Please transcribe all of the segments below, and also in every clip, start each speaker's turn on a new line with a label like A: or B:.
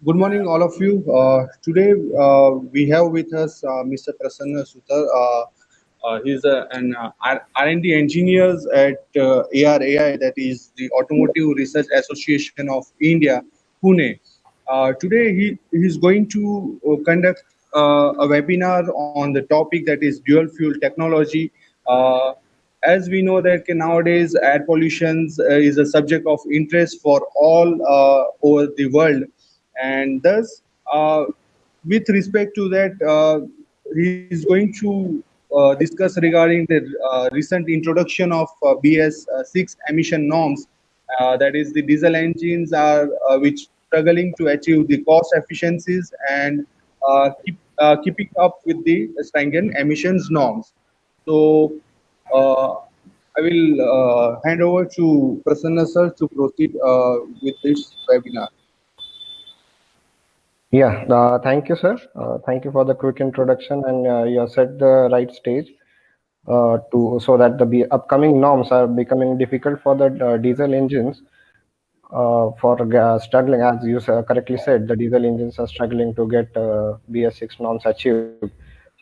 A: Good morning, all of you. Today we have with us Mr. Prasanna Sutar. He's an R&D engineer at ARAI, that is the Automotive Research Association of India, Pune. Today he's going to conduct a webinar on the topic that is dual fuel technology. Uh, as we know that nowadays air pollution is a subject of interest for all over the world, and thus with respect to that, he's going to discuss regarding the recent introduction of BS6 emission norms. That is, the diesel engines are which struggling to achieve the cost efficiencies and keeping up with the stringent emissions norms. So, uh, I will hand over to Prasanna sir to proceed with this webinar.
B: Yeah, thank you, sir. Thank you for the quick introduction, and you have set the right stage to so that the upcoming norms are becoming difficult for the diesel engines. For struggling, as you correctly said, the diesel engines are struggling to get BS6 norms achieved,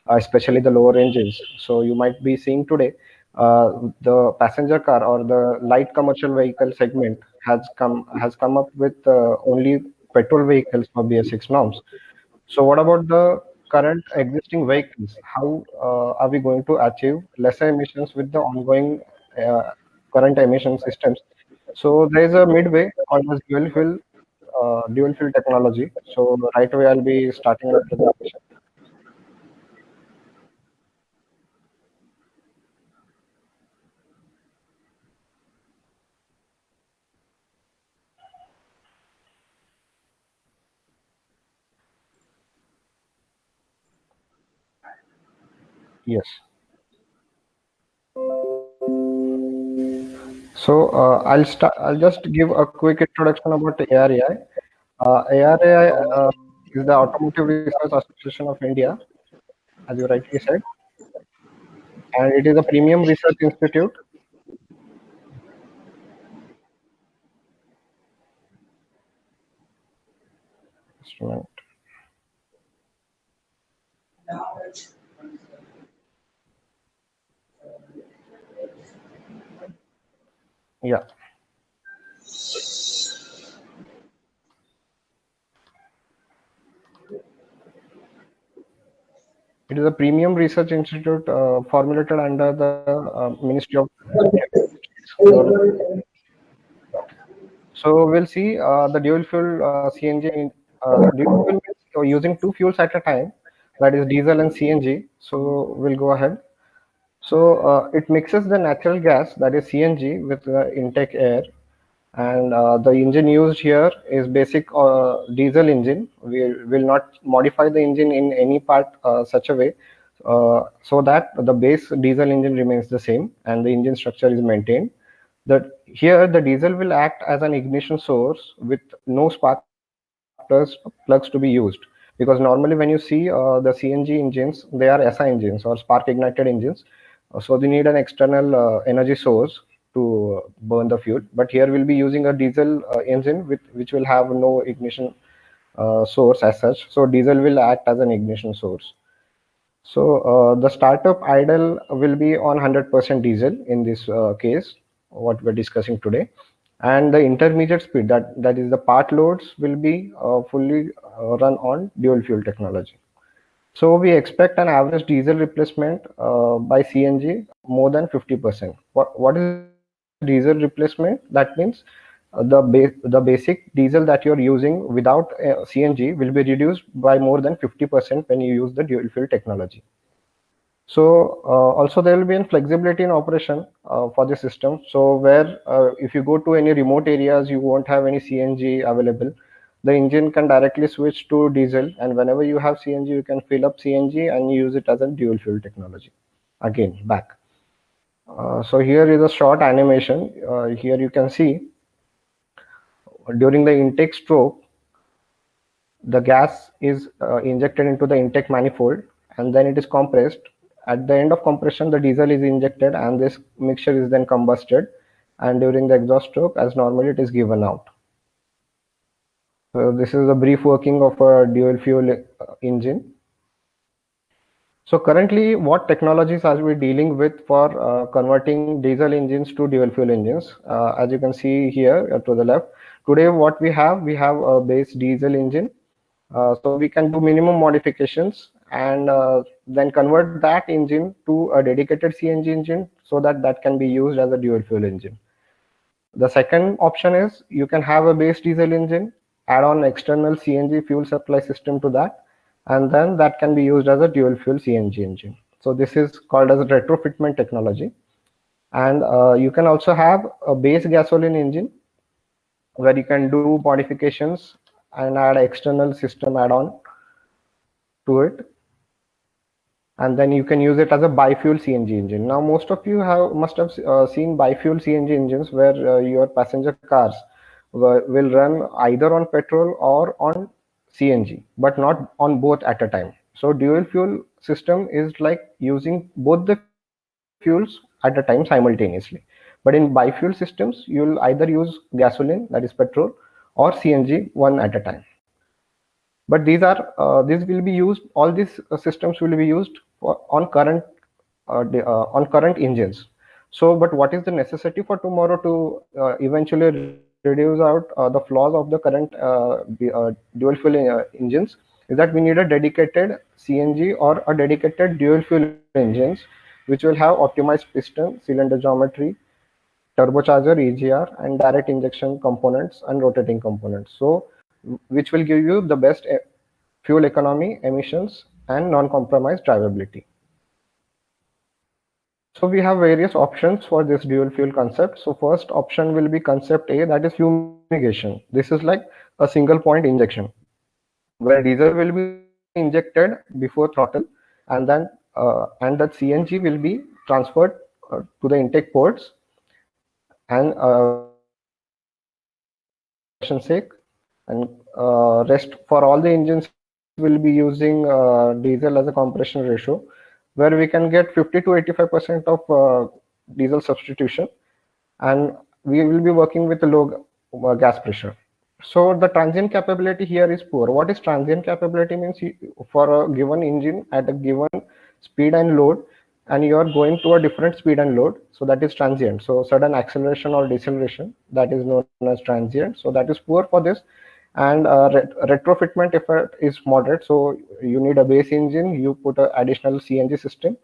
B: especially the lower engines. So you might be seeing today the passenger car or the light commercial vehicle segment has come up with only petrol vehicles for BS6 norms. So what about the current existing vehicles? How are we going to achieve lesser emissions with the ongoing uh, current emission systems? So there is a midway called as dual fuel technology. So right away I'll be starting the presentation. Yes. So I'll start. I'll just give a quick introduction about the ARAI. ARAI is the Automotive Research Association of India, as you rightly said, and it is a premium research institute. Just a minute. Yeah, it is a premium research institute formulated under the Ministry of Government. So we'll see the dual fuel CNG. Dual fuel means you're using two fuels at a time, that is diesel and CNG. So we'll go ahead. So it mixes the natural gas, that is CNG, with the intake air, and the engine used here is basic diesel engine. We will not modify the engine in any part such a way so that the base diesel engine remains the same and the engine structure is maintained. That here the diesel will act as an ignition source with no spark plugs to be used, because normally when you see the CNG engines, they are SI engines or spark ignited engines. So they need an external energy source to burn the fuel. But here we'll be using a diesel engine with which will have no ignition source as such. So diesel will act as an ignition source. So the startup idle will be on 100% diesel in this case, what we're discussing today, and the intermediate speed, that is the part loads, will be fully run on dual fuel technology. So we expect an average diesel replacement by CNG more than 50%. What is diesel replacement? That means the basic diesel that you're using without CNG will be reduced by more than 50% when you use the dual fuel technology. So also there will be a flexibility in operation for the system. So where if you go to any remote areas, you won't have any CNG available. The engine can directly switch to diesel, and whenever you have CNG, you can fill up CNG and use it as a dual fuel technology. Again, back. So here is a short animation. Here you can see during the intake stroke, the gas is injected into the intake manifold and then it is compressed. At the end of compression, the diesel is injected and this mixture is then combusted, and during the exhaust stroke, as normally, it is given out. So this is a brief working of a dual fuel engine. So currently, what technologies are we dealing with for converting diesel engines to dual fuel engines? As you can see here to the left, today what we have a base diesel engine. So we can do minimum modifications and then convert that engine to a dedicated CNG engine so that that can be used as a dual fuel engine. The second option is you can have a base diesel engine, add on external CNG fuel supply system to that, and then that can be used as a dual fuel CNG engine. So this is called as a retrofitment technology. And you can also have a base gasoline engine where you can do modifications and add external system add-on to it, and then you can use it as a bi-fuel CNG engine. Now, most of you have must have seen bi-fuel CNG engines where your passenger cars will run either on petrol or on CNG, but not on both at a time. So, dual fuel system is like using both the fuels at a time simultaneously. But in bi-fuel systems, you'll either use gasoline, that is petrol, or CNG one at a time. But these will be used, all these systems will be used on current engines. So but what is the necessity for tomorrow to eventually reduce out the flaws of the current dual fuel engines, is that we need a dedicated CNG or a dedicated dual fuel engines which will have optimized piston, cylinder geometry, turbocharger, EGR, and direct injection components and rotating components. So, which will give you the best fuel economy, emissions, and non-compromised drivability. So we have various options for this dual fuel concept. So first option will be concept A, that is fumigation. This is like a single point injection where diesel will be injected before throttle, and then and that CNG will be transferred to the intake ports, and which will be used for combustion sake, and rest for all the engines will be using diesel as a compression ratio, where we can get 50 to 85% of diesel substitution, and we will be working with a low gas pressure. So the transient capability here is poor. What is transient capability means? For a given engine at a given speed and load, and you are going to a different speed and load, so that is transient. So sudden acceleration or deceleration, that is known as transient. So that is poor for this. And retrofitment effort is moderate. So you need a base engine, you put an additional CNG system,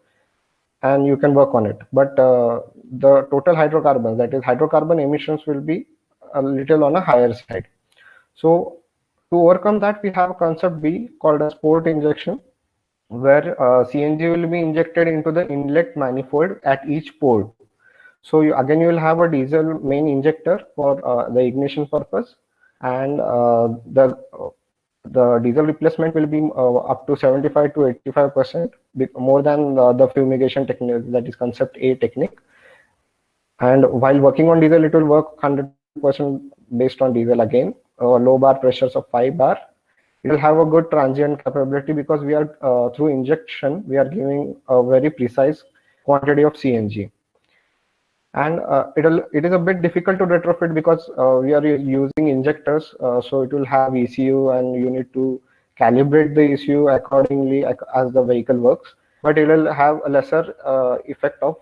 B: and you can work on it. But the total hydrocarbons, that is hydrocarbon emissions, will be a little on a higher side. So to overcome that, we have a concept B called as port injection, where CNG will be injected into the inlet manifold at each port. So again, you will have a diesel main injector for the ignition purpose, and the diesel replacement will be up to 75 to 85% more than the fumigation technique, that is concept A technique. And while working on diesel, it will work 100% based on diesel again, low bar pressures of 5 bar. It will have a good transient capability because we are through injection, we are giving a very precise quantity of CNG. And it is a bit difficult to retrofit because we are using injectors, so it will have ECU, and you need to calibrate the ECU accordingly as the vehicle works, but it will have a lesser effect of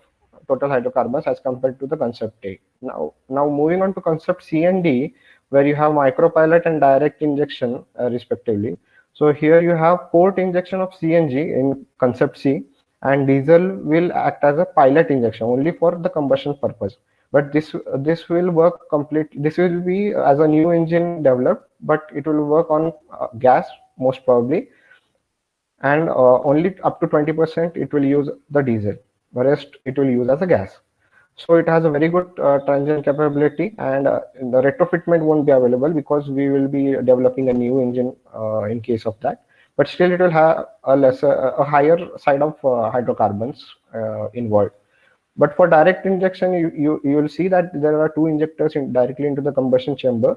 B: total hydrocarbons as compared to the concept A. Now moving on to concept C and D, where you have micropilot and direct injection respectively. So here you have port injection of CNG in concept C, and diesel will act as a pilot injection only for the combustion purpose. But this will work complete. This will be as a new engine developed, but it will work on gas most probably, and only up to 20% it will use the diesel. The rest it will use as a gas. So it has a very good transient capability, and the retrofitment won't be available because we will be developing a new engine in case of that. But still, it will have a higher side of hydrocarbons involved. But for direct injection, you will see that there are two injectors directly into the combustion chamber,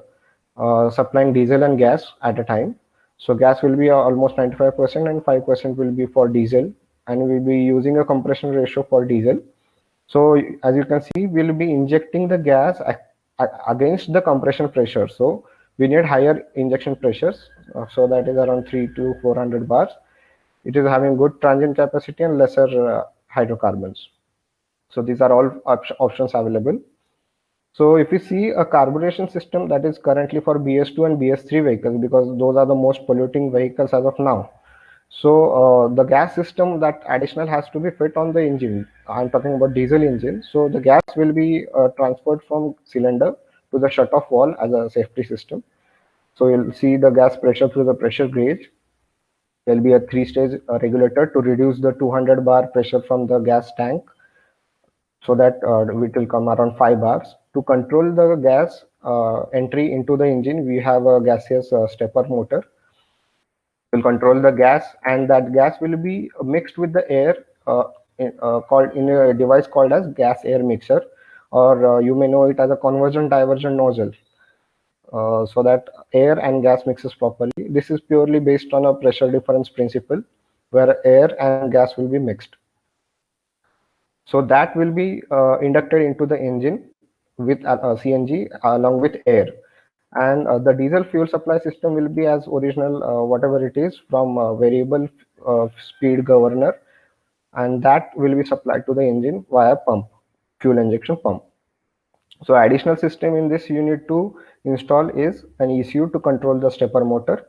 B: supplying diesel and gas at a time. So gas will be almost 95%, and 5% will be for diesel, and we'll be using a compression ratio for diesel. So as you can see, we'll be injecting the gas against the compression pressure. So we need higher injection pressures. So that is around 3 to 400 bars. It is having good transient capacity and lesser hydrocarbons. So these are all options available. So if you see a carburation system that is currently for BS2 and BS3 vehicles, because those are the most polluting vehicles as of now. So the gas system that additional has to be fit on the engine. I'm talking about diesel engine. So the gas will be transferred from cylinder to the shut-off valve as a safety system. So you'll see the gas pressure through the pressure gauge. There'll be a three-stage regulator to reduce the 200 bar pressure from the gas tank, so that it will come around 5 bars. To control the gas entry into the engine, we have a gaseous stepper motor. Will control the gas, and that gas will be mixed with the air called in a device called as gas air mixer, or you may know it as a convergent divergent nozzle, so that air and gas mixes properly. This is purely based on a pressure difference principle, where air and gas will be mixed. So that will be inducted into the engine with CNG along with air. And the diesel fuel supply system will be as original, whatever it is, from variable speed governor, and that will be supplied to the engine via pump, fuel injection pump. So additional system in this you need to install is an ECU to control the stepper motor,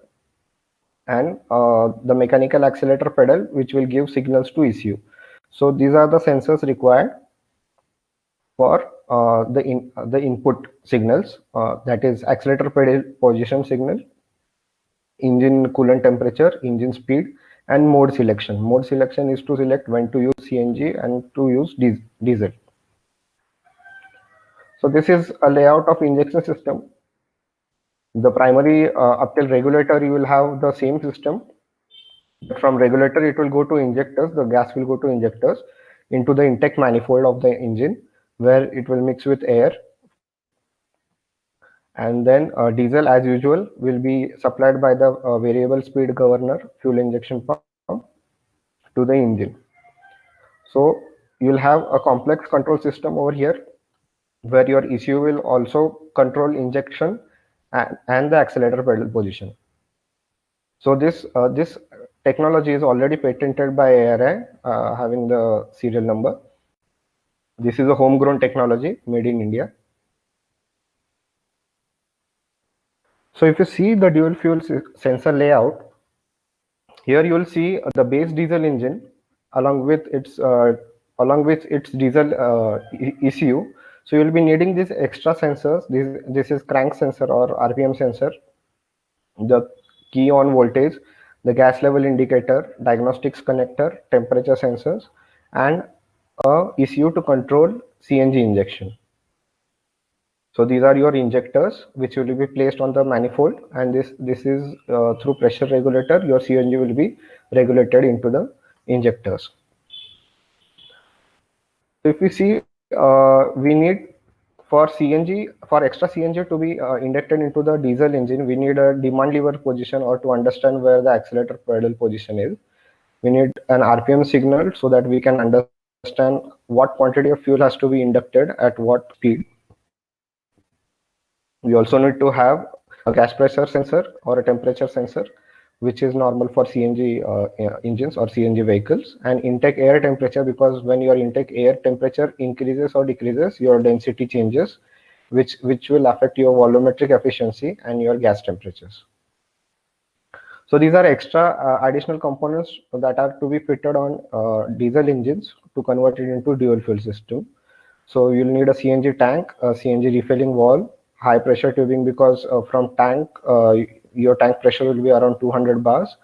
B: and the mechanical accelerator pedal, which will give signals to ECU. So these are the sensors required for the input signals, that is accelerator pedal position signal, engine coolant temperature, engine speed, and mode selection. Mode selection is to select when to use CNG and to use diesel. So this is a layout of injection system. The primary up till regulator, you will have the same system. From regulator, it will go to injectors. The gas will go to injectors into the intake manifold of the engine, where it will mix with air. And then diesel, as usual, will be supplied by the variable speed governor fuel injection pump to the engine. So you'll have a complex control system over here, where your ECU will also control injection and the accelerator pedal position. So this technology is already patented by ARI, having the serial number. This is a homegrown technology made in India. So if you see the dual fuel sensor layout, here you will see the base diesel engine along with its diesel ECU. So you will be needing these extra sensors. This is crank sensor or RPM sensor, the key on voltage, the gas level indicator, diagnostics connector, temperature sensors, and a ECU to control CNG injection. So these are your injectors, which will be placed on the manifold, and this is through pressure regulator. Your CNG will be regulated into the injectors. So if we see, we need for extra CNG to be injected into the diesel engine, we need a demand lever position, or to understand where the accelerator pedal position is. We need an RPM signal so that we can understand what quantity of fuel has to be inducted at what speed. We also need to have a gas pressure sensor or a temperature sensor, which is normal for CNG engines or CNG vehicles, and intake air temperature, because when your intake air temperature increases or decreases, your density changes, which will affect your volumetric efficiency and your gas temperatures. So these are extra additional components that are to be fitted on diesel engines to convert it into dual fuel system. So you'll need a CNG tank, a CNG refilling valve, high pressure tubing, because from tank, your tank pressure will be around 200 bars,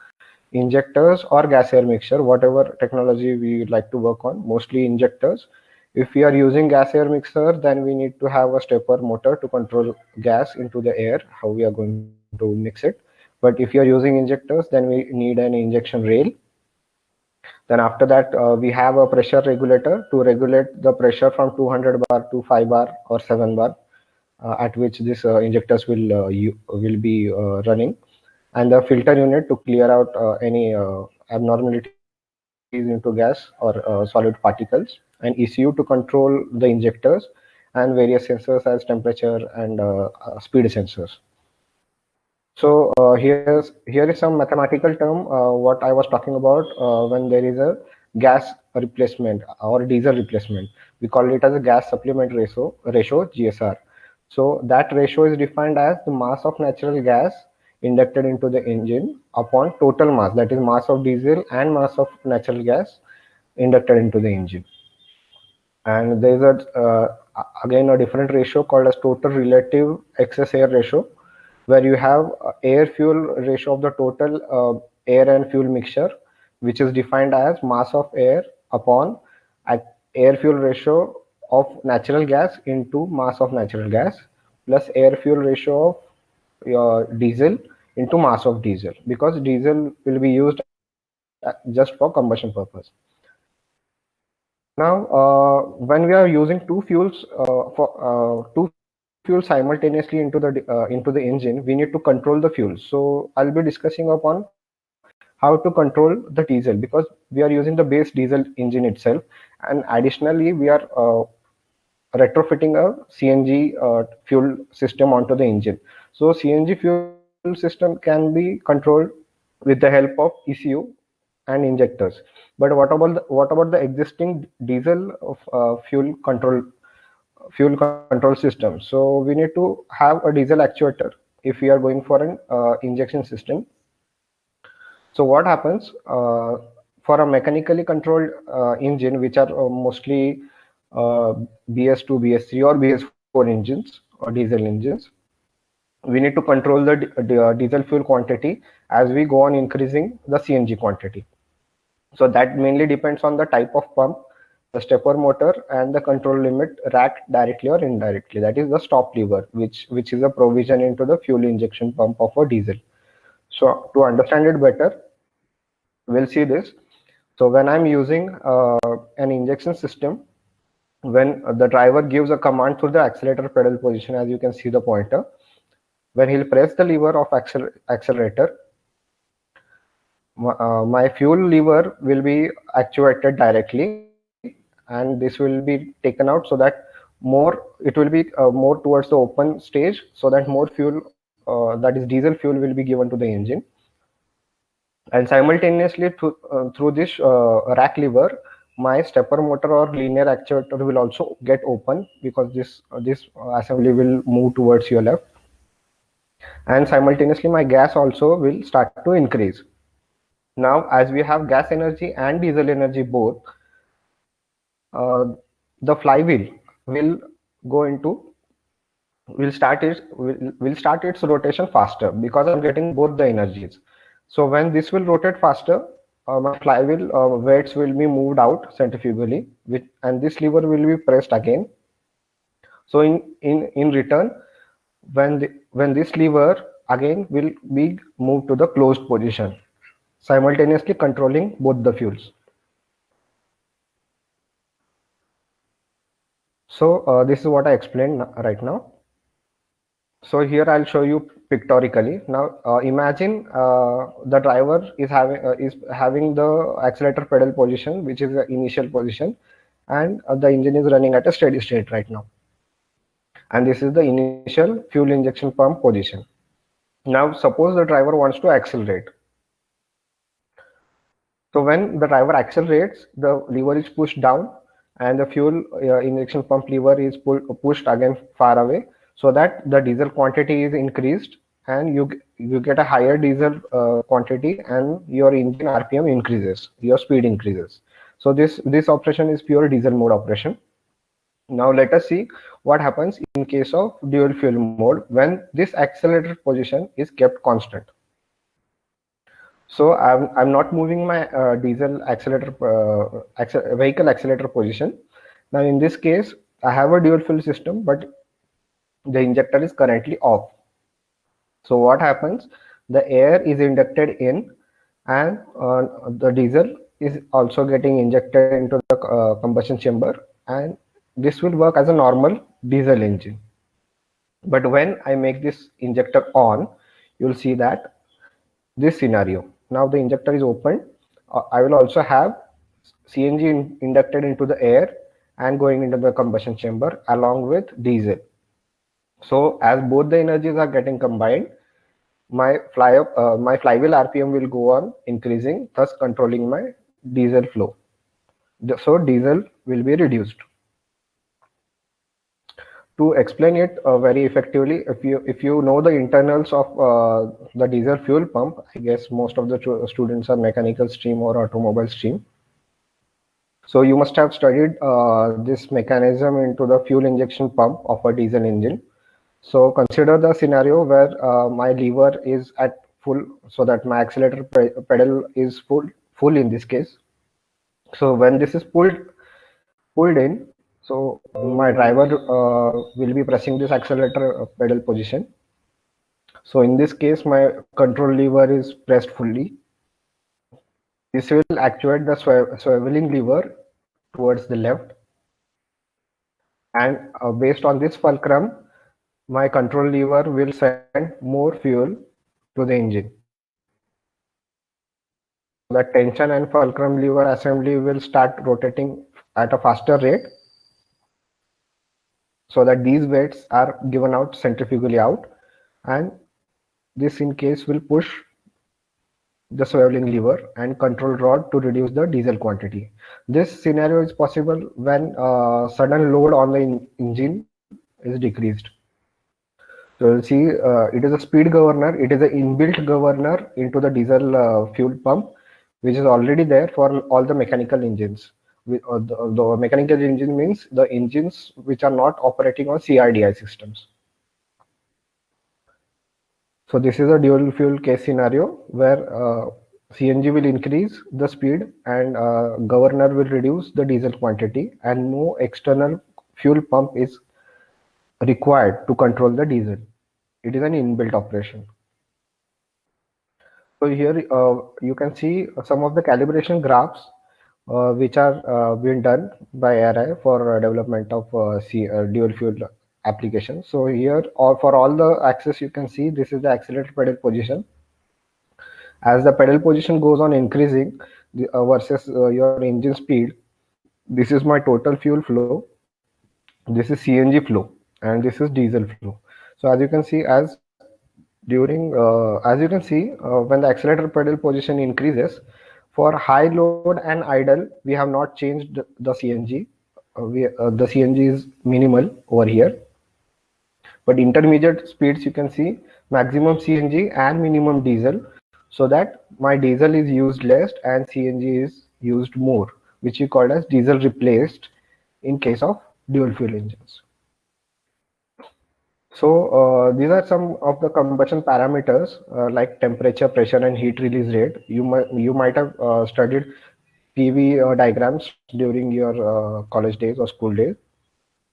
B: injectors or gas air mixture, whatever technology we would like to work on, mostly injectors. If we are using gas air mixer, then we need to have a stepper motor to control gas into the air, how we are going to mix it. But if you are using injectors, then we need an injection rail. Then after that, we have a pressure regulator to regulate the pressure from 200 bar to 5 bar or 7 bar, at which this injectors will be running, and the filter unit to clear out any abnormalities into gas or solid particles, and ECU to control the injectors, and various sensors as temperature and speed sensors. So here is some mathematical term what I was talking about when there is a gas replacement or diesel replacement. We call it as a gas supplement ratio GSR. So that ratio is defined as the mass of natural gas injected into the engine upon total mass, that is mass of diesel and mass of natural gas inducted into the engine. And there is again a different ratio called as total relative excess air ratio, where you have air fuel ratio of the total air and fuel mixture, which is defined as mass of air upon air fuel ratio of natural gas into mass of natural gas plus air fuel ratio of your diesel into mass of diesel, because diesel will be used just for combustion purpose. Now, when we are using two fuels simultaneously into the engine, we need to control the fuels. So I'll be discussing upon how to control the diesel, because we are using the base diesel engine itself, and additionally we are retrofitting a CNG fuel system onto the engine. So CNG fuel system can be controlled with the help of ECU and injectors. But what about the existing diesel of fuel control system? So we need to have a diesel actuator if we are going for an injection system. So what happens for a mechanically controlled engine, which are mostly BS2, BS3, or BS4 engines or diesel engines, we need to control the diesel fuel quantity as we go on increasing the CNG quantity. So that mainly depends on the type of pump, the stepper motor, and the control limit racked directly or indirectly. That is the stop lever, which is a provision into the fuel injection pump of a diesel. So to understand it better, we'll see this. So when I'm using an injection system, when the driver gives a command through the accelerator pedal position, as you can see the pointer, when he'll press the lever of accelerator, my fuel lever will be actuated directly, and this will be taken out so that it will be more towards the open stage, so that more fuel, that is diesel fuel, will be given to the engine. And simultaneously through this rack lever, my stepper motor or linear actuator will also get open, because this assembly will move towards your left, and simultaneously my gas also will start to increase. Now, as we have gas energy and diesel energy both, uh, the flywheel will go into will start its rotation faster, because I'm getting both the energies. So when this will rotate faster, my flywheel weights will be moved out centrifugally, and this lever will be pressed again. So in return, when this lever again will be moved to the closed position, simultaneously controlling both the fuels. So this is what I explained right now. So here I'll show you pictorically. Now imagine the driver is having the accelerator pedal position, which is the initial position, and the engine is running at a steady state right now. And this is the initial fuel injection pump position. Now suppose the driver wants to accelerate. So when the driver accelerates, the lever is pushed down, and the fuel injection pump lever is pushed again far away, so that the diesel quantity is increased, and you get a higher diesel quantity, and your engine RPM increases, your speed increases. So this operation is pure diesel mode operation. Now let us see what happens in case of dual fuel mode when this accelerator position is kept constant. So I'm not moving my diesel vehicle accelerator position. Now in this case, I have a dual fuel system, but the injector is currently off. So what happens? The air is inducted in, and the diesel is also getting injected into the combustion chamber, and this will work as a normal diesel engine. But when I make this injector on, you'll see that this scenario. Now the injector is open. I will also have CNG inducted into the air and going into the combustion chamber along with diesel. So as both the energies are getting combined, my flywheel RPM will go on increasing, thus controlling my diesel flow. So diesel will be reduced. To explain it very effectively, if you know the internals of the diesel fuel pump, I guess most of the students are mechanical stream or automobile stream. So you must have studied this mechanism into the fuel injection pump of a diesel engine. So consider the scenario where my lever is at full, so that my accelerator pedal is full in this case. So when this is pulled in, so my driver will be pressing this accelerator pedal position. So in this case, my control lever is pressed fully. This will actuate the swiveling lever towards the left, and based on this fulcrum, my control lever will send more fuel to the engine. So the tension and fulcrum lever assembly will start rotating at a faster rate, so that these weights are given out centrifugally out, and this in case will push the swiveling lever and control rod to reduce the diesel quantity. This scenario is possible when sudden load on the engine is decreased. So you'll see it is a speed governor. It is an inbuilt governor into the diesel fuel pump, which is already there for all the mechanical engines. The mechanical engine means the engines which are not operating on CRDI systems. So this is a dual fuel case scenario where CNG will increase the speed and governor will reduce the diesel quantity, and no external fuel pump is required to control the diesel. It is an inbuilt operation. So here you can see some of the calibration graphs which are being done by ARI for development of dual fuel application. So here for all the axes you can see this is the accelerator pedal position. As the pedal position goes on increasing versus your engine speed, this is my total fuel flow, this is CNG flow, and this is diesel flow. So as you can see, when the accelerator pedal position increases, for high load and idle, we have not changed the CNG. The CNG is minimal over here. But intermediate speeds, you can see maximum CNG and minimum diesel, so that my diesel is used less and CNG is used more, which we call as diesel replaced in case of dual fuel engines. So these are some of the combustion parameters like temperature, pressure, and heat release rate. You might have studied PV diagrams during your college days or school days.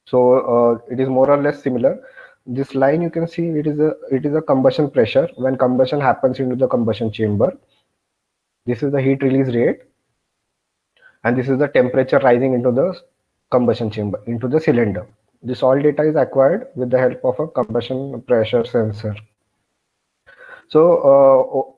B: So it is more or less similar. This line you can see it is a combustion pressure when combustion happens into the combustion chamber. This is the heat release rate, and this is the temperature rising into the combustion chamber, into the cylinder. This all data is acquired with the help of a combustion pressure sensor. So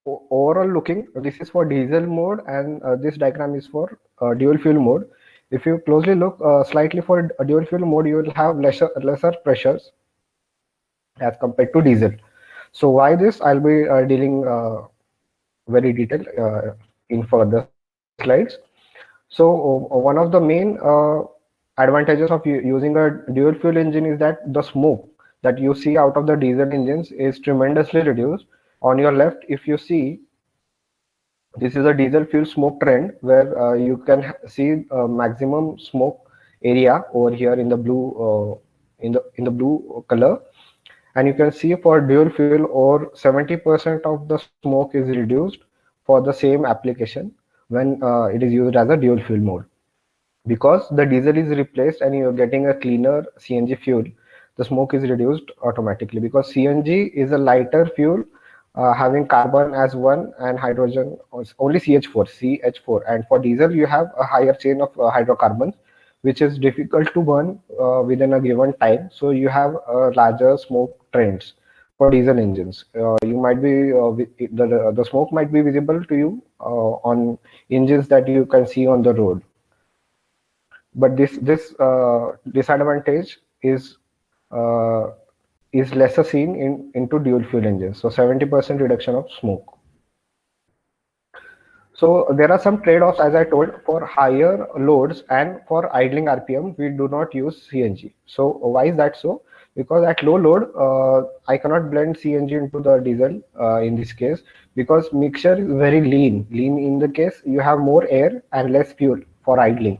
B: overall looking, this is for diesel mode, and this diagram is for dual fuel mode. If you closely look slightly for dual fuel mode, you will have lesser pressures as compared to diesel. So why this? I'll be dealing very detailed in further slides. So one of the main advantages of using a dual fuel engine is that the smoke that you see out of the diesel engines is tremendously reduced. On your left, if you see, this is a diesel fuel smoke trend where you can see maximum smoke area over here in the blue in the blue color, and you can see for dual fuel over 70% of the smoke is reduced for the same application when it is used as a dual fuel mode. Because the diesel is replaced and you're getting a cleaner CNG fuel, the smoke is reduced automatically, because CNG is a lighter fuel having carbon as one and hydrogen only CH4, and for diesel you have a higher chain of hydrocarbons, which is difficult to burn within a given time. So you have larger smoke trends for diesel engines. You might be the smoke might be visible to you on engines that you can see on the road. But this disadvantage is is lesser seen into dual fuel engines. So 70% reduction of smoke. So there are some trade-offs, as I told, for higher loads and for idling RPM, we do not use CNG. So why is that so? Because at low load, I cannot blend CNG into the diesel in this case, because mixture is very lean. Lean in the case, you have more air and less fuel for idling.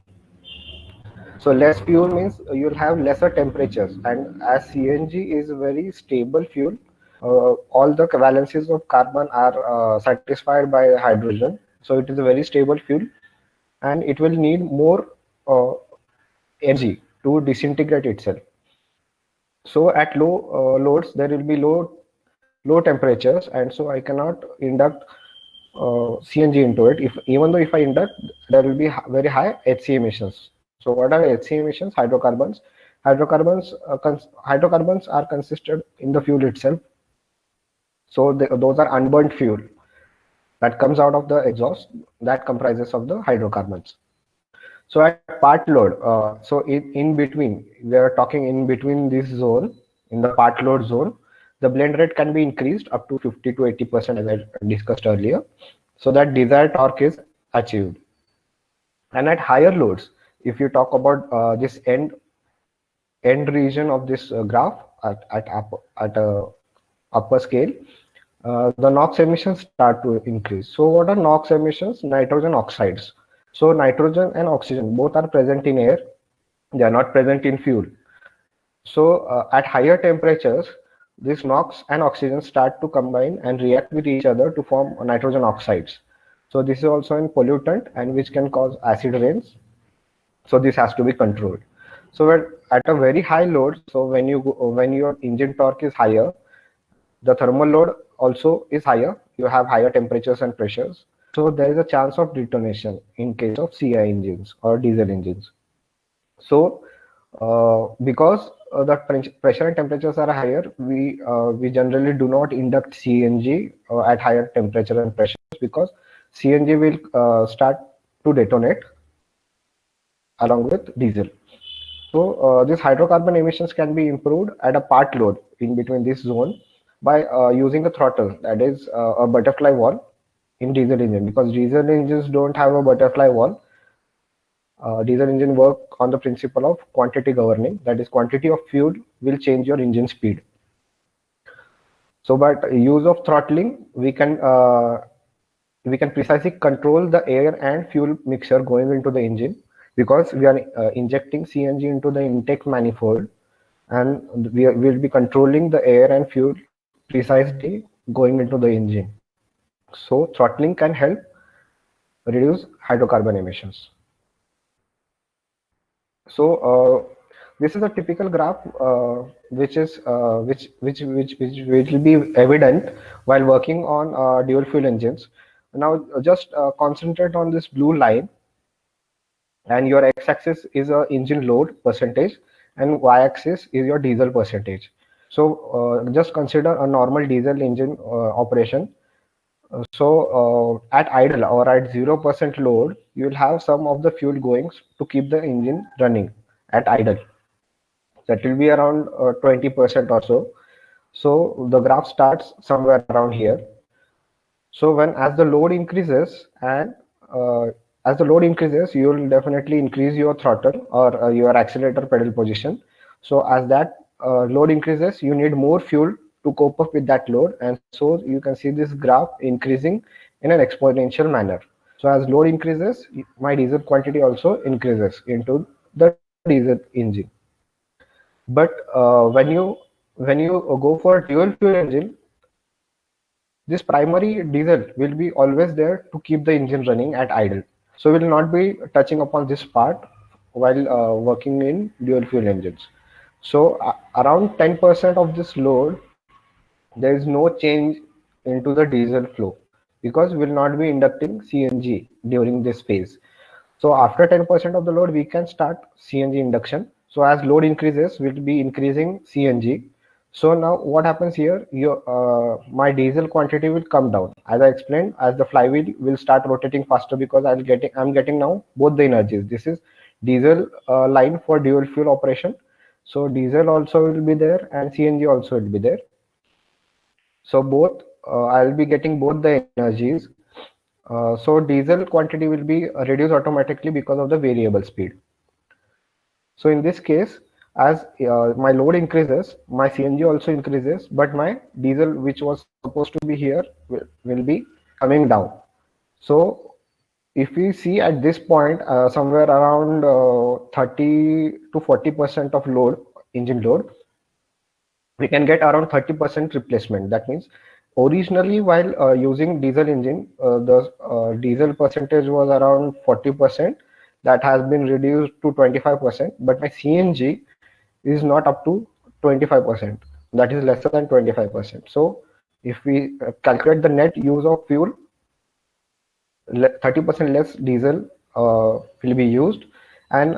B: So less fuel means you'll have lesser temperatures, and as CNG is a very stable fuel, all the valencies of carbon are satisfied by hydrogen. So it is a very stable fuel, and it will need more uh, energy to disintegrate itself. So at low loads, there will be low temperatures, and so I cannot induct CNG into it. If even though if I induct, there will be very high HC emissions. So what are HC emissions? Hydrocarbons. Hydrocarbons are consisted in the fuel itself. So those are unburnt fuel that comes out of the exhaust that comprises of the hydrocarbons. So at part load, so in between, we are talking in between this zone, in the part load zone, the blend rate can be increased up to 50 to 80%, as I discussed earlier, so that desired torque is achieved. And at higher loads, if you talk about this end region of this graph at a upper scale, the NOx emissions start to increase. So what are NOx emissions? Nitrogen oxides. So nitrogen and oxygen both are present in air. They are not present in fuel. So at higher temperatures, these NOx and oxygen start to combine and react with each other to form nitrogen oxides. So this is also a pollutant and which can cause acid rains. So this has to be controlled. So at a very high load, so when your engine torque is higher, the thermal load also is higher. You have higher temperatures and pressures. So there is a chance of detonation in case of CI engines or diesel engines. So because the pressure and temperatures are higher, we generally do not induct CNG at higher temperature and pressures, because CNG will start to detonate along with diesel. So these hydrocarbon emissions can be improved at a part load in between this zone by using a throttle, that is a butterfly valve in diesel engine, because diesel engines don't have a butterfly valve. Diesel engine work on the principle of quantity governing, that is quantity of fuel will change your engine speed. So by use of throttling, we can precisely control the air and fuel mixture going into the engine, because we are injecting CNG into the intake manifold, and will be controlling the air and fuel precisely going into the engine. So throttling can help reduce hydrocarbon emissions. So this is a typical graph which will be evident while working on dual fuel engines. Now just concentrate on this blue line, and your x-axis is a engine load percentage and y-axis is your diesel percentage. So just consider a normal diesel engine operation. So at idle or at 0% load, you will have some of the fuel going to keep the engine running at idle. That will be around 20% or so. So the graph starts somewhere around here. So as the load increases, and as the load increases, you will definitely increase your throttle or your accelerator pedal position. So as that load increases, you need more fuel to cope up with that load, and so you can see this graph increasing in an exponential manner. So as load increases, my diesel quantity also increases into the diesel engine. But when you go for dual fuel engine, this primary diesel will be always there to keep the engine running at idle. So we will not be touching upon this part while working in dual fuel engines. So around 10% of this load, there is no change into the diesel flow, because we will not be inducting CNG during this phase. So after 10% of the load, we can start CNG induction. So as load increases, we'll be increasing CNG. So now what happens here, my diesel quantity will come down. As I explained, as the flywheel will start rotating faster, because I'm getting now both the energies. This is diesel line for dual fuel operation. So diesel also will be there and CNG also will be there. So both I'll be getting both the energies. So diesel quantity will be reduced automatically because of the variable speed. So in this case, as my load increases, my CNG also increases, but my diesel, which was supposed to be here, will be coming down. So if we see at this point, somewhere around 30 to 40% of load, engine load, we can get around 30% replacement. That means originally while using diesel engine, the diesel percentage was around 40%. That has been reduced to 25%, but my CNG is not up to 25%. That is lesser than 25%. So if we calculate the net use of fuel, 30% less diesel will be used, and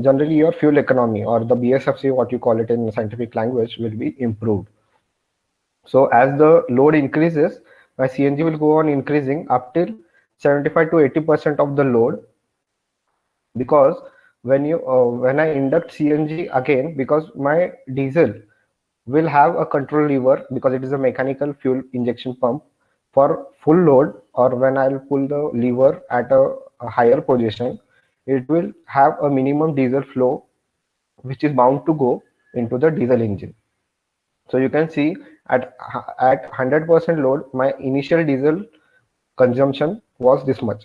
B: generally your fuel economy, or the BSFC, what you call it in scientific language, will be improved. So as the load increases, my CNG will go on increasing up till 75 to 80% of the load, because when I induct CNG again, because my diesel will have a control lever, because it is a mechanical fuel injection pump for full load, or when I'll pull the lever at a higher position, it will have a minimum diesel flow which is bound to go into the diesel engine. So you can see at 100% load, my initial diesel consumption was this much,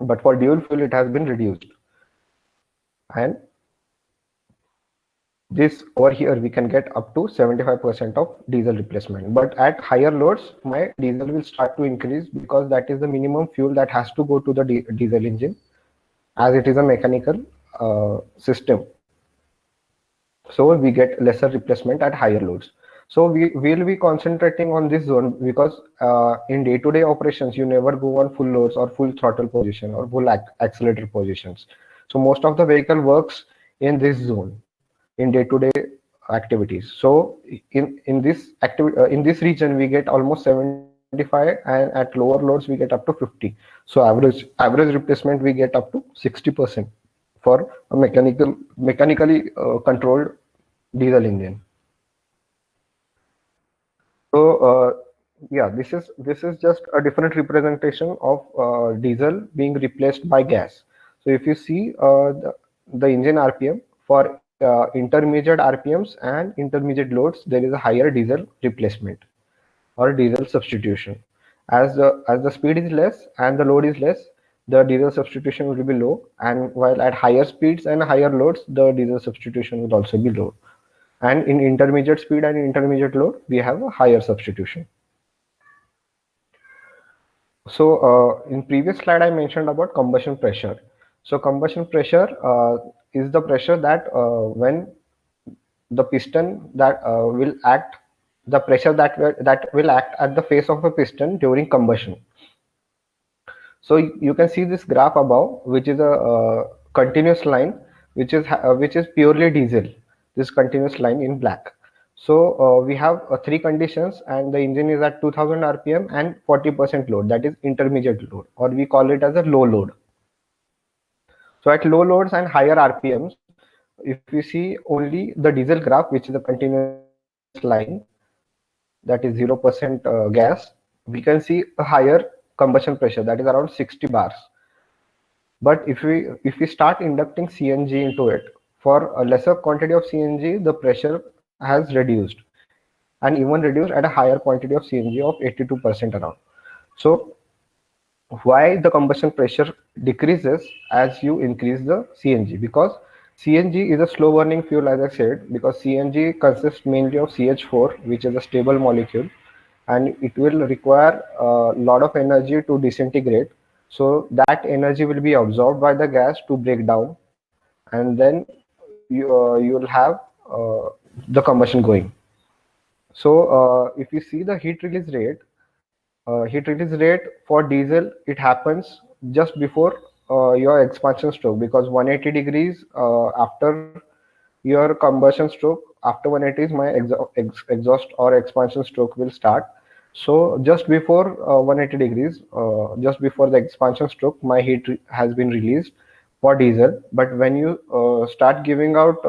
B: but for dual fuel it has been reduced, and this over here we can get up to 75% of diesel replacement. But at higher loads, my diesel will start to increase, because that is the minimum fuel that has to go to the diesel engine, as it is a mechanical system. So we get lesser replacement at higher loads. So we will be concentrating on this zone, because in day-to-day operations you never go on full loads or full throttle position or full accelerator positions. So most of the vehicle works in this zone in day-to-day activities. So in this activity, in this region, we get almost 75, and at lower loads we get up to 50. So average replacement we get up to 60% for a mechanically controlled diesel engine. So yeah, this is just a different representation of diesel being replaced by gas. So if you see the engine RPM for intermediate RPMs and intermediate loads, there is a higher diesel replacement or diesel substitution. As the speed is less and the load is less, the diesel substitution will be low, and while at higher speeds and higher loads, the diesel substitution will also be low. And in intermediate speed and intermediate load, we have a higher substitution. So in previous slide, I mentioned about combustion pressure. So combustion pressure is the pressure that when the piston that will act, the pressure that will act at the face of a piston during combustion. So you can see this graph above, which is a continuous line, which is purely diesel. This continuous line in black. So we have three conditions, and the engine is at 2000 RPM and 40% load, that is intermediate load, or we call it as a low load. So at low loads and higher RPMs, if you see only the diesel graph, which is a continuous line, that is 0% gas, we can see a higher combustion pressure, that is around 60 bars. But if we start inducting CNG into it, for a lesser quantity of CNG, the pressure has reduced, and even reduced at a higher quantity of CNG of 82% around. So why the combustion pressure decreases as you increase the CNG? Because CNG is a slow burning fuel, as I said, because CNG consists mainly of CH4, which is a stable molecule, and it will require a lot of energy to disintegrate. So that energy will be absorbed by the gas to break down, and then you will have the combustion going. So if you see the heat release rate for diesel, it happens just before your expansion stroke, because 180 degrees after your combustion stroke, after 180 is my exhaust or expansion stroke will start. So just before 180 degrees, just before the expansion stroke, my has been released for diesel. But when you start giving out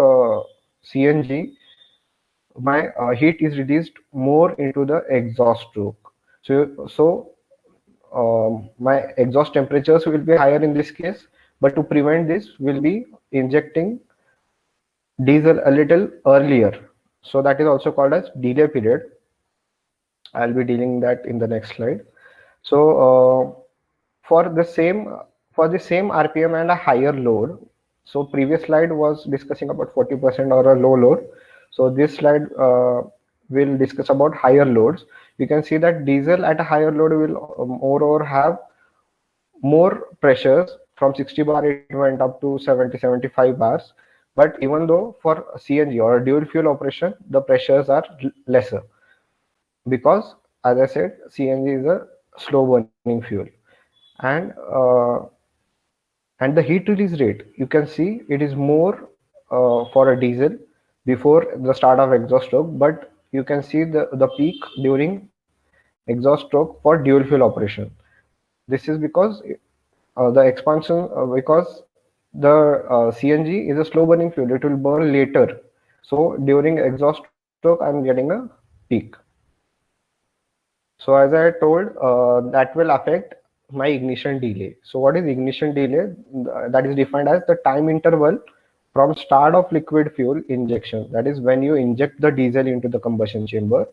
B: CNG, my heat is reduced more into the exhaust stroke. So my exhaust temperatures will be higher in this case, but to prevent this, we'll be injecting diesel a little earlier. So that is also called as delay period. I'll be dealing that in the next slide. So for the same RPM and a higher load. So previous slide was discussing about 40% or a low load. So this slide will discuss about higher loads. You can see that diesel at a higher load will moreover have more pressures. From 60 bar it went up to 70-75 bars. But even though for CNG or dual fuel operation, the pressures are lesser, because as I said, CNG is a slow burning fuel. And uh, and the heat release rate, you can see it is more for a diesel before the start of exhaust stroke, but you can see the peak during exhaust stroke for dual fuel operation. This is because the expansion, because the CNG is a slow burning fuel, it will burn later. So during exhaust stroke, I'm getting a peak. So as I told, that will affect my ignition delay. So what is ignition delay? That is defined as the time interval from start of liquid fuel injection. That is when you inject the diesel into the combustion chamber,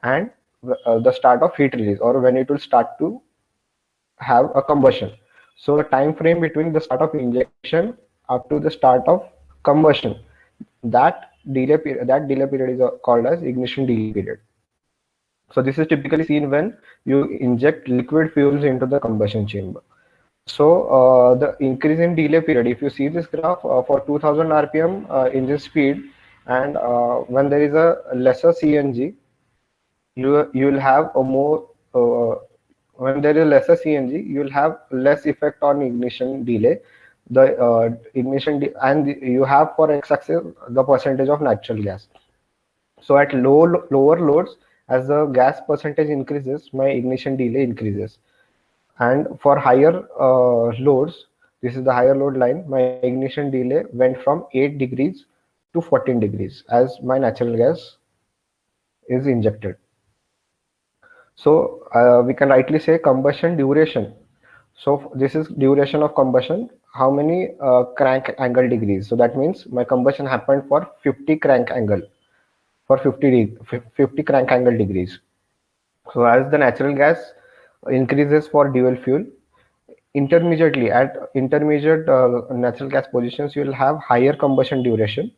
B: and the start of heat release, or when it will start to have a combustion. So the time frame between the start of injection up to the start of combustion, that delay period is called as ignition delay period. So this is typically seen when you inject liquid fuels into the combustion chamber. So the increase in delay period, if you see this graph for 2000 RPM engine speed, and when there is a lesser CNG, you'll have a more when there is lesser CNG, you'll have less effect on ignition delay. The and you have for x-axis the percentage of natural gas. So at lower loads, as the gas percentage increases, my ignition delay increases. And for higher loads, this is the higher load line, my ignition delay went from 8 degrees to 14 degrees as my natural gas is injected. So we can rightly say combustion duration. So this is duration of combustion, how many crank angle degrees. So that means my combustion happened for 50 crank angle, for 50 crank angle degrees. So as the natural gas increases for dual fuel, intermediately at intermediate natural gas positions, you will have higher combustion duration.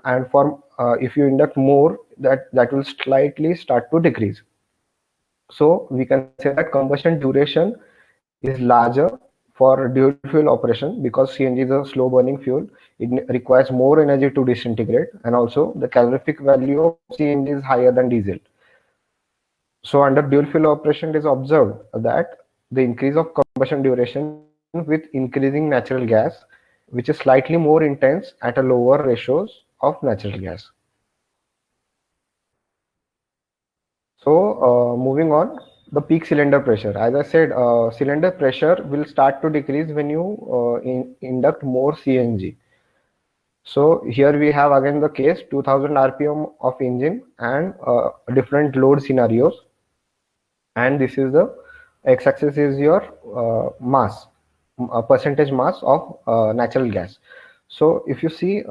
B: And for if you induct more, that will slightly start to decrease. So we can say that combustion duration is larger for dual fuel operation, because CNG is a slow burning fuel. It requires more energy to disintegrate, and also the calorific value of CNG is higher than diesel. So under dual fuel operation, it is observed that the increase of combustion duration with increasing natural gas, which is slightly more intense at a lower ratios of natural gas. So moving on, the peak cylinder pressure. As I said, cylinder pressure will start to decrease when you induct more CNG. So here we have again the case 2000 RPM of engine and different load scenarios. And this is the x-axis is your mass, percentage mass of natural gas. So if you see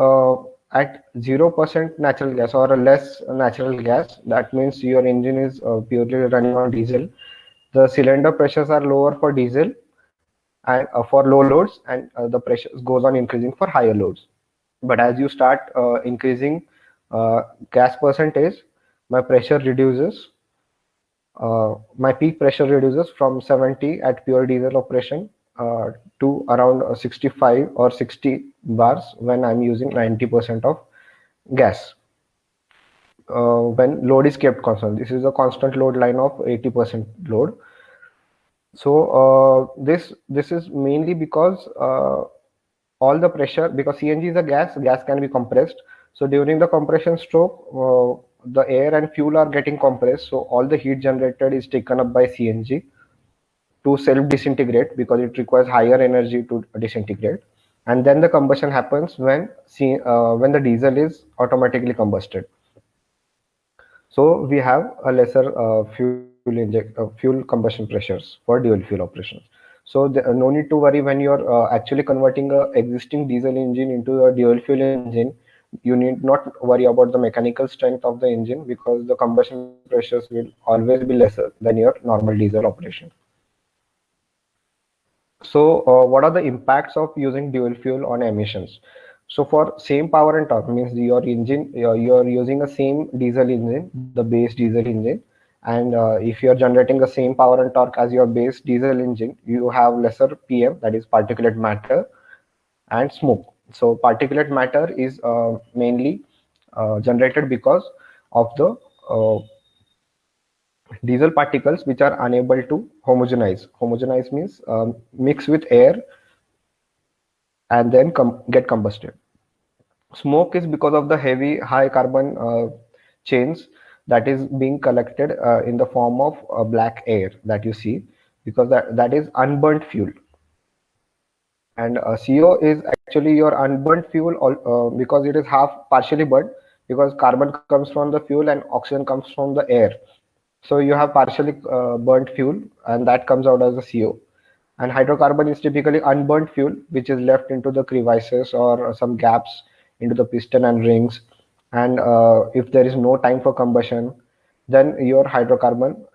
B: at 0% natural gas or a less natural gas, that means your engine is purely running on diesel. The cylinder pressures are lower for diesel and for low loads, and the pressure goes on increasing for higher loads. But as you start increasing gas percentage, my pressure reduces. My peak pressure reduces from 70 at pure diesel operation to around 65 or 60 bars when I'm using 90% of gas. When load is kept constant, this is a constant load line of 80% load. So this is mainly because all the pressure, because CNG is a gas can be compressed. So during the compression stroke, the air and fuel are getting compressed, so all the heat generated is taken up by CNG to self disintegrate, because it requires higher energy to disintegrate. and then the combustion happens when the diesel is automatically combusted. So we have a lesser fuel combustion pressures for dual fuel operations. So no need to worry when you're actually converting a existing diesel engine into a dual fuel engine. You need not worry about the mechanical strength of the engine, because the combustion pressures will always be lesser than your normal diesel operation. So, what are the impacts of using dual fuel on emissions? So, for same power and torque, means your engine, you're using a same diesel engine, the base diesel engine, and if you're generating the same power and torque as your base diesel engine, you have lesser PM, that is particulate matter and smoke. So, particulate matter is mainly generated because of the diesel particles which are unable to homogenize. Homogenize means mix with air and then get combusted. Smoke is because of the heavy high carbon chains that is being collected in the form of black air that you see, because that is unburnt fuel. And CO is actually your unburnt fuel, because it is half partially burnt, because carbon comes from the fuel and oxygen comes from the air. So you have partially burnt fuel, and that comes out as a CO. And hydrocarbon is typically unburnt fuel, which is left into the crevices or some gaps into the piston and rings. And if there is no time for combustion, then your hydrocarbon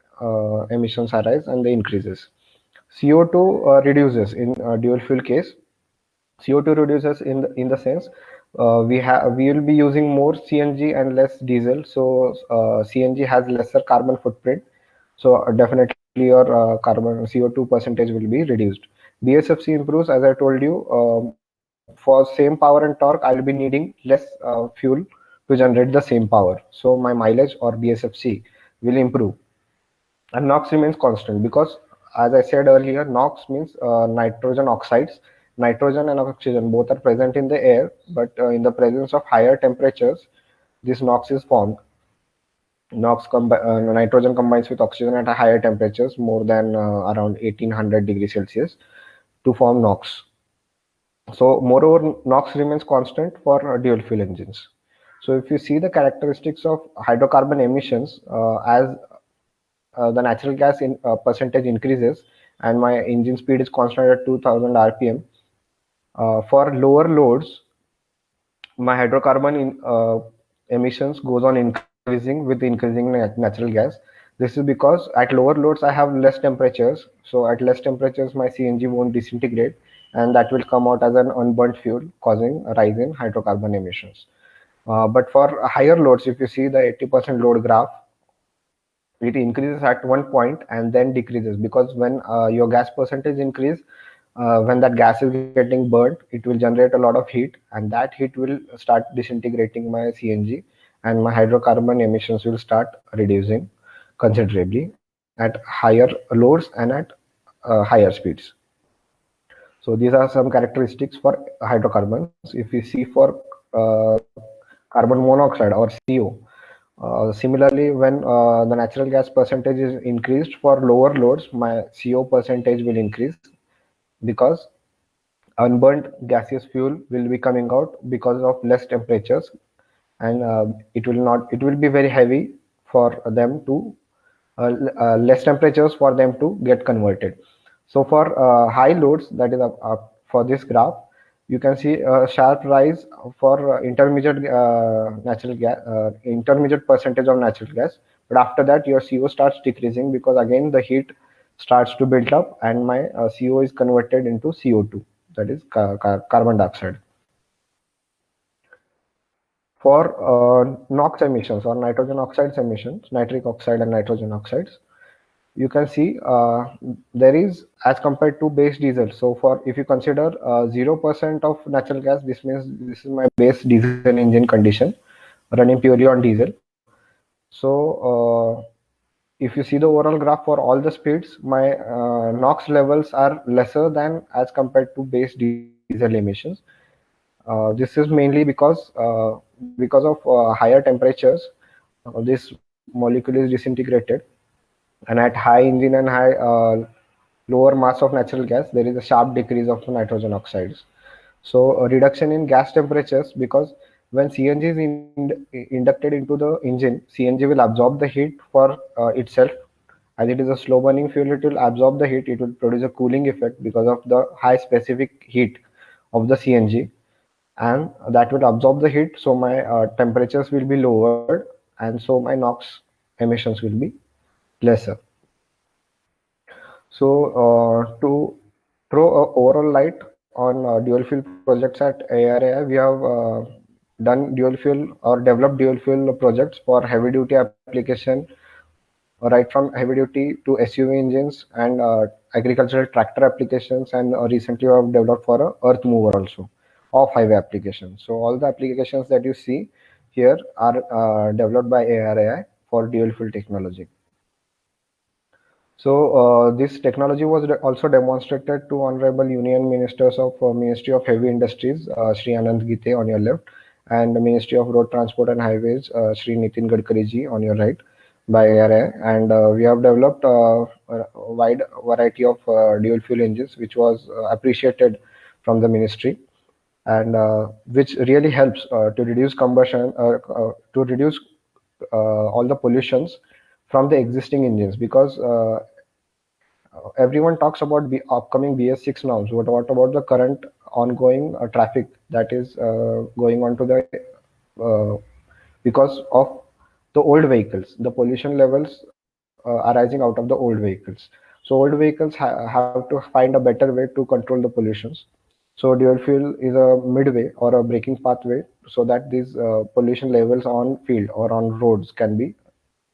B: emissions arise and they increases. CO2 reduces in dual fuel case. CO2 reduces in the sense we will be using more CNG and less diesel. So CNG has lesser carbon footprint. So definitely your carbon CO2 percentage will be reduced. BSFC improves, as I told you. For same power and torque, I'll be needing less fuel to generate the same power. So my mileage or BSFC will improve. And NOx remains constant because, as I said earlier, NOx means nitrogen oxides. Nitrogen and oxygen both are present in the air, but in the presence of higher temperatures, this NOx is formed. Nitrogen combines with oxygen at a higher temperatures, more than around 1800 degrees Celsius, to form NOx. So, moreover, NOx remains constant for dual fuel engines. So, if you see the characteristics of hydrocarbon emissions, as the natural gas percentage increases and my engine speed is constant at 2000 rpm, for lower loads, my hydrocarbon emissions goes on increasing with increasing natural gas. This is because at lower loads I have less temperatures. So at less temperatures my CNG won't disintegrate, and that will come out as an unburnt fuel, causing a rise in hydrocarbon emissions. But for higher loads, if you see the 80% load graph, it increases at one point and then decreases, because when your gas percentage increase, when that gas is getting burnt, it will generate a lot of heat, and that heat will start disintegrating my CNG, and my hydrocarbon emissions will start reducing considerably at higher loads and at higher speeds. So these are some characteristics for hydrocarbons. If we see for carbon monoxide or CO, similarly, when the natural gas percentage is increased for lower loads, my CO percentage will increase, because unburnt gaseous fuel will be coming out because of less temperatures, and it will be very heavy for them to less temperatures for them to get converted. So for high loads, that is for this graph, you can see a sharp rise for intermediate percentage of natural gas. But after that, your CO starts decreasing, because again the heat starts to build up and my CO is converted into CO2, that is carbon dioxide. For NOx emissions or nitrogen oxides emissions, nitric oxide and nitrogen oxides, you can see there is, as compared to base diesel. So for, if you consider 0% of natural gas, this means this is my base diesel engine condition running purely on diesel. So if you see the overall graph for all the speeds, my NOx levels are lesser than as compared to base diesel emissions. This is mainly because of higher temperatures, this molecule is disintegrated, and at high engine and high lower mass of natural gas, there is a sharp decrease of nitrogen oxides. So a reduction in gas temperatures, because when CNG is inducted into the engine, CNG will absorb the heat for itself. As it is a slow burning fuel, it will absorb the heat. It will produce a cooling effect because of the high specific heat of the CNG, and that will absorb the heat. So my temperatures will be lowered, and so my NOx emissions will be lesser. So to throw a overall light on dual fuel projects at ARAI, we have done dual fuel or developed dual fuel projects for heavy duty application, right from heavy duty to SUV engines and agricultural tractor applications, and recently we have developed for a earth mover also, off-highway applications. So all the applications that you see here are developed by ARAI for dual fuel technology. So this technology was also demonstrated to Honorable Union Ministers of Ministry of Heavy Industries, Shri Anand Gite on your left, and the Ministry of Road Transport and Highways, Shri Nitin Gadkari ji on your right, by ARI. And we have developed a wide variety of dual fuel engines, which was appreciated from the ministry, and which really helps to reduce combustion, to reduce all the pollutions from the existing engines, because everyone talks about the upcoming BS6 norms. What about the current ongoing traffic that is going on to the uh, because of the old vehicles? The pollution levels are rising out of the old vehicles. So old vehicles have to find a better way to control the pollutions. So dual fuel is a midway or a braking pathway so that these pollution levels on field or on roads can be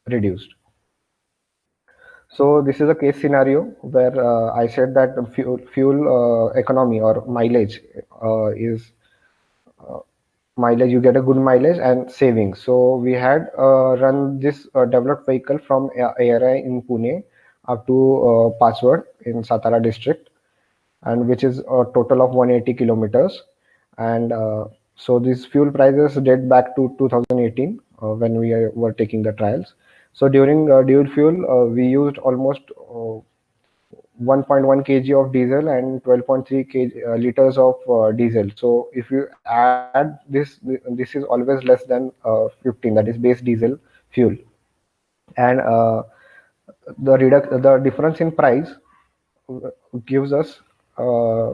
B: reduced. So this is a case scenario where I said that fuel economy or mileage is mileage, you get a good mileage and savings. So we had run this developed vehicle from ARI in Pune up to Paswad in Satara district, and which is a total of 180 kilometers. And so these fuel prices date back to 2018 when we were taking the trials. So during dual fuel, we used almost 1.1 kg of diesel and 12.3 liters of diesel. So if you add this is always less than 15, that is base diesel fuel. And the difference in price gives us uh,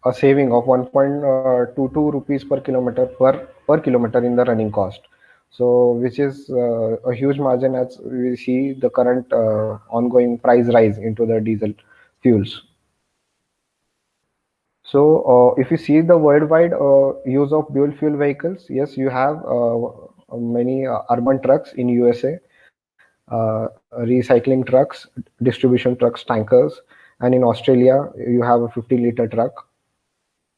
B: a saving of 1.22 rupees per kilometer per kilometer in the running cost. So which is a huge margin as we see the current ongoing price rise into the diesel fuels. So if you see the worldwide use of dual fuel vehicles, yes, you have many urban trucks in USA, recycling trucks, distribution trucks, tankers, and in Australia you have a 50-liter truck,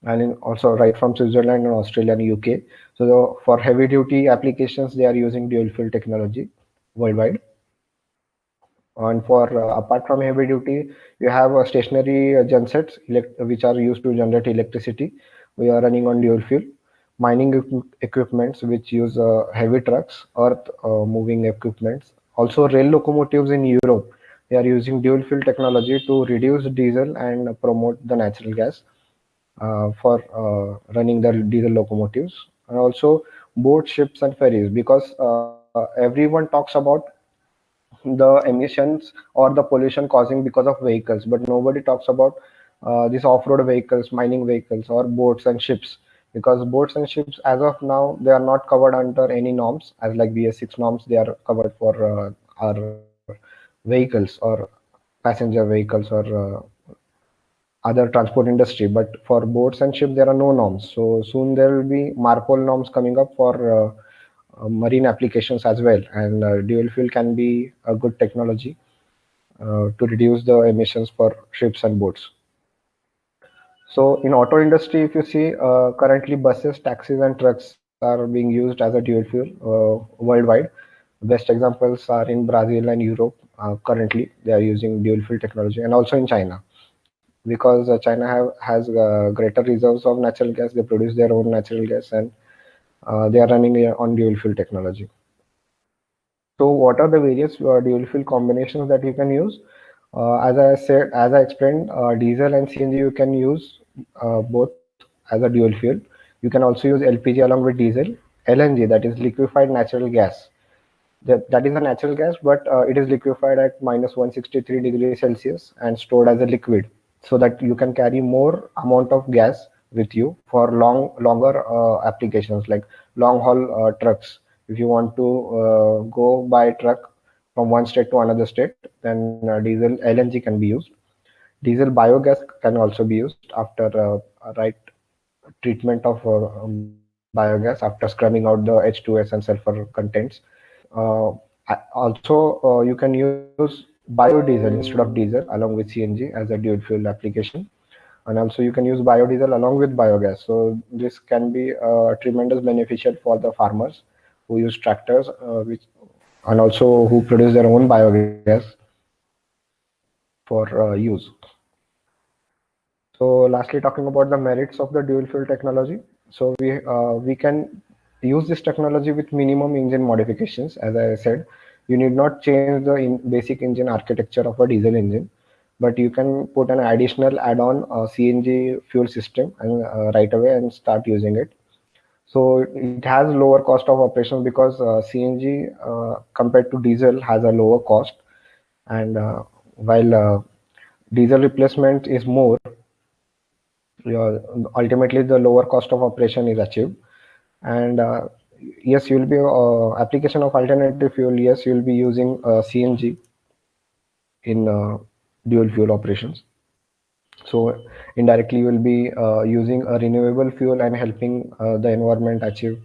B: and in also right from Switzerland and Australia and UK. So for heavy duty applications, they are using dual fuel technology worldwide. And for apart from heavy duty, you have stationary gensets which are used to generate electricity. We are running on dual fuel. Mining equipments which use heavy trucks, earth moving equipments. Also rail locomotives in Europe. They are using dual fuel technology to reduce diesel and promote the natural gas for running the diesel locomotives. And also boat, ships, and ferries, because everyone talks about the emissions or the pollution causing because of vehicles, but nobody talks about these off-road vehicles, mining vehicles, or boats and ships, because boats and ships as of now they are not covered under any norms as like BS6 norms. They are covered for our vehicles or passenger vehicles or other transport industry, but for boats and ships there are no norms. So soon there will be MARPOL norms coming up for marine applications as well, and dual fuel can be a good technology to reduce the emissions for ships and boats. So in auto industry, if you see, currently buses, taxis, and trucks are being used as a dual fuel worldwide. Best examples are in Brazil and Europe. Currently, they are using dual fuel technology, and also in China, because China has greater reserves of natural gas. They produce their own natural gas, and they are running on dual fuel technology. So what are the various dual fuel combinations that you can use? As I explained, diesel and CNG you can use both as a dual fuel. You can also use LPG along with diesel. LNG, that is liquefied natural gas, that is a natural gas, but it is liquefied at minus 163 degrees Celsius and stored as a liquid, so that you can carry more amount of gas with you for longer applications like long haul trucks. If you want to go by truck from one state to another state, then diesel LNG can be used. Diesel biogas can also be used after a right treatment of biogas after scrubbing out the H2S and sulfur contents. Also, you can use biodiesel instead of diesel along with CNG as a dual fuel application. And also you can use biodiesel along with biogas. So this can be tremendous beneficial for the farmers who use tractors, which and also who produce their own biogas for use. So lastly, talking about the merits of the dual fuel technology. So we can use this technology with minimum engine modifications. As I said, you need not change the basic engine architecture of a diesel engine, but you can put an additional add-on CNG fuel system and right away and start using it. So it has lower cost of operation because CNG compared to diesel has a lower cost, and while diesel replacement is more, yeah, ultimately the lower cost of operation is achieved. And yes, you will be application of alternative fuel. Yes, you will be using CNG in dual fuel operations. So indirectly, you will be using a renewable fuel and helping the environment achieve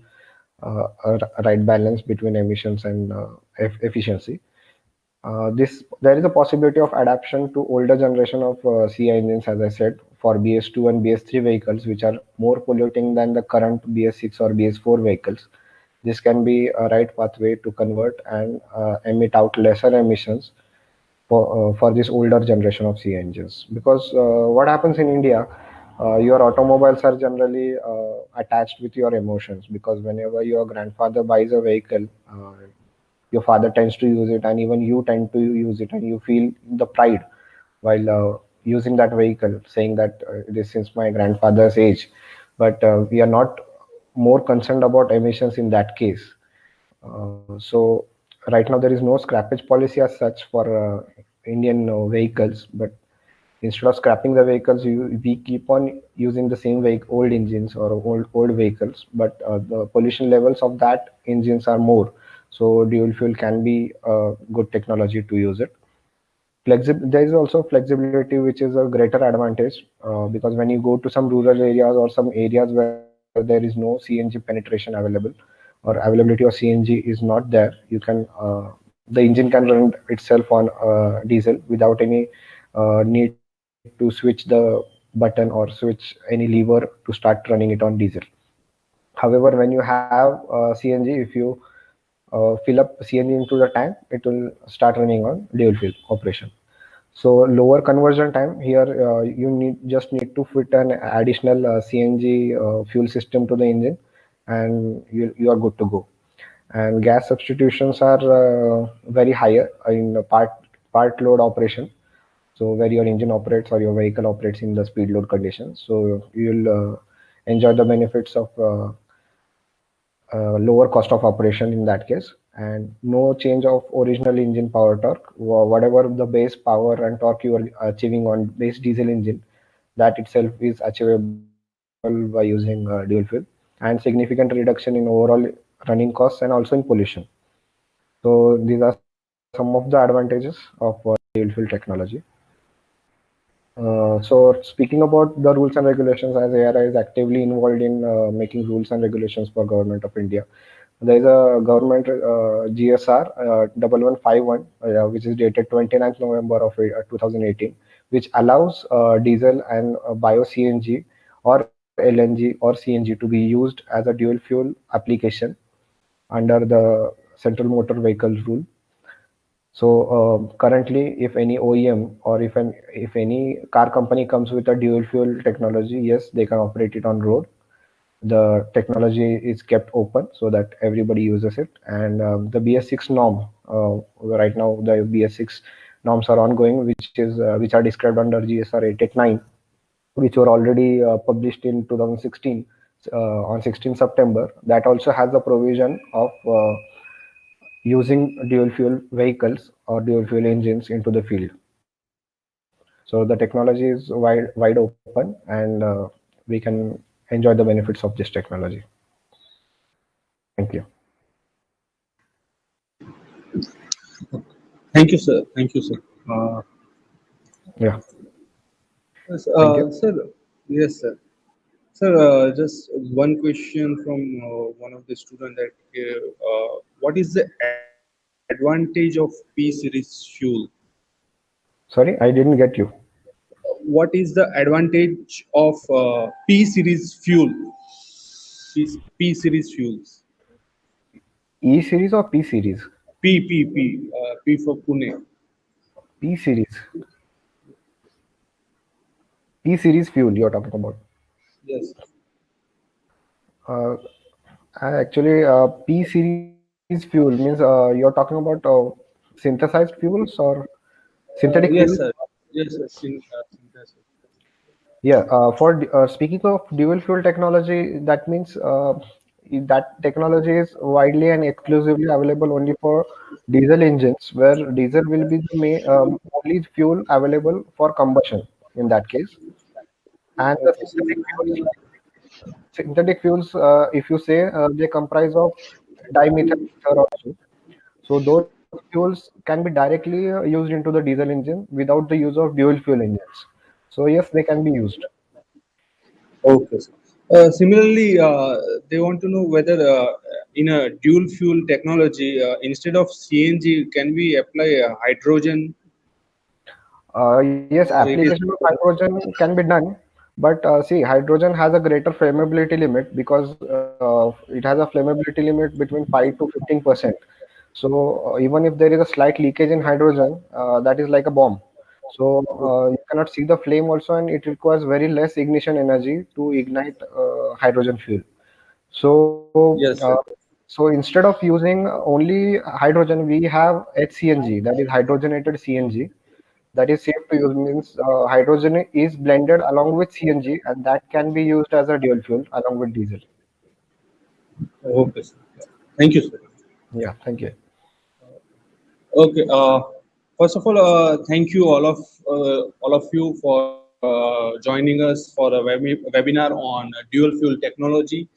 B: a right balance between emissions and efficiency. This there is a possibility of adaptation to older generation of CI engines, as I said, for BS2 and BS3 vehicles, which are more polluting than the current BS6 or BS4 vehicles. This can be a right pathway to convert and emit out lesser emissions for this older generation of CI engines. Because what happens in India, your automobiles are generally attached with your emotions. Because whenever your grandfather buys a vehicle, your father tends to use it, and even you tend to use it, and you feel the pride while using that vehicle, saying that it is since my grandfather's age. But we are not more concerned about emissions in that case. So right now there is no scrappage policy as such for Indian vehicles, but instead of scrapping the vehicles, we keep on using the same old engines or old vehicles, but the pollution levels of that engines are more. So dual fuel can be a good technology to use it. There is also flexibility, which is a greater advantage because when you go to some rural areas or some areas where there is no CNG penetration available or availability of CNG is not there, you can the engine can run itself on diesel without any need to switch the button or switch any lever to start running it on diesel. However, when you have CNG, if you fill up CNG into the tank, it will start running on dual fuel operation. So lower conversion time here, you just need to fit an additional CNG fuel system to the engine, and you are good to go. And gas substitutions are very higher in the part load operation. So where your engine operates or your vehicle operates in the speed load conditions. So you'll enjoy the benefits of lower cost of operation in that case, and no change of original engine power torque. Whatever the base power and torque you are achieving on base diesel engine, that itself is achievable by using dual fuel, and significant reduction in overall running costs and also in pollution. So these are some of the advantages of dual fuel technology. So speaking about the rules and regulations, as ARI is actively involved in making rules and regulations for government of India. There is a government GSR 1151, which is dated 29th November of 2018, which allows diesel and bio CNG or LNG or CNG to be used as a dual fuel application under the Central Motor Vehicles Rule. So currently, if any OEM or if any car company comes with a dual fuel technology, yes, they can operate it on road. The technology is kept open so that everybody uses it. And the BS6 norm, right now the BS6 norms are ongoing, which are described under GSR 889. which were already published in 2016 on 16 September, that also has a provision of using dual fuel vehicles or dual fuel engines into the field. So the technology is wide open, and we can enjoy the benefits of this technology. Thank you.
A: Thank you, sir. Thank you, sir.
B: Yeah,
A: Yes,
B: thank you.
A: sir. Yes, sir. Sir, just one question from one of the student that what is the advantage of P series fuel?
B: Sorry, I didn't get you.
A: What is the advantage of P series fuel? P series fuels.
B: E series or P series?
A: P for Pune.
B: P series. P series fuel you're talking about.
A: Yes.
B: Uh, Actually, P series fuel means you're talking about synthesized fuels or synthetic fuels.
A: Yes, sir. Yes, sir. Synthesis.
B: Yeah, speaking of dual fuel technology, that means that technology is widely and exclusively available only for diesel engines, where diesel will be the only fuel available for combustion in that case. And the
A: Okay, sir.
B: synthetic fuels, if you say, they comprise of dimethyl ether also. So those fuels can be directly used into the diesel engine without the use of dual fuel engines. So yes, they can be used.
A: Okay, sir. Similarly, they want to know whether in a dual fuel technology, instead of CNG, can we apply hydrogen?
B: Yes,
A: It is
B: application of hydrogen can be done, but see, hydrogen has a greater flammability limit because it has a flammability limit between 5 to 15%. So even if there is a slight leakage in hydrogen, that is like a bomb. So you cannot see the flame also, and it requires very less ignition energy to ignite hydrogen fuel. So
A: yes, sir.
B: so instead of using only hydrogen, we have HCNG, that is hydrogenated CNG, that is safe to use. Means hydrogen is blended along with CNG, and that can be used as a dual fuel along with diesel.
A: Okay, sir. Thank you, sir.
B: Yeah, thank you.
A: Okay. First of all, thank you all of you for joining us for a webinar on dual fuel technology,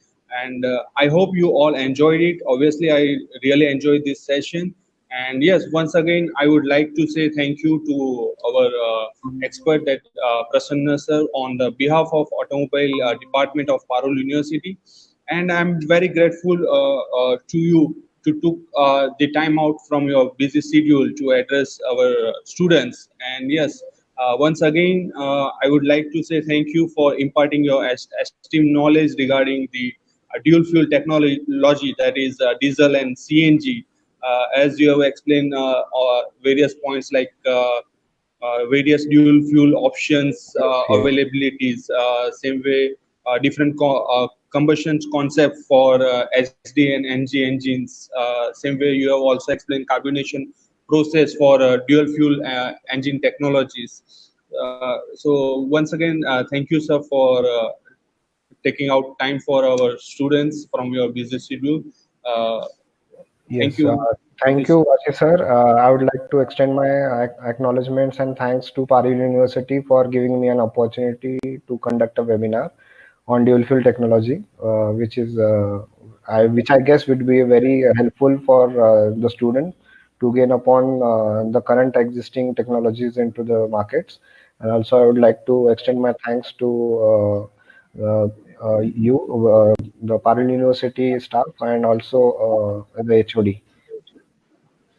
A: and I hope you all enjoyed it. Obviously, I really enjoyed this session, and yes, once again, I would like to say thank you to our expert, that Prasanna sir, on the behalf of Automobile Department of Parul University, and I'm very grateful to you to took the time out from your busy schedule to address our students. And yes, once again, I would like to say thank you for imparting your esteemed knowledge regarding the dual fuel technology, that is diesel and CNG. As you have explained various points like various dual fuel options,
B: Yes,
A: availabilities, same way different combustion concept for SD and NG engines. Same way you have also explained carbonation process for dual fuel engine technologies. So once again, thank you, sir, for taking out time for our students from your busy schedule. Uh, Thank
B: yes.
A: you for
B: Thank
A: this.
B: you, Vashi sir. I would like to extend my acknowledgements and thanks to Paril University for giving me an opportunity to conduct a webinar on dual fuel technology, which I guess would be very helpful for the student to gain upon the current existing technologies into the markets. And also, I would like to extend my thanks to you, the Paril University staff, and also the HOD.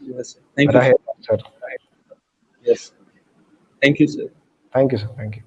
A: Yes, sir. Thank you,
B: Rahel,
A: sir.
B: sir.
A: Yes, thank you, sir.
B: Thank you, sir. Thank you.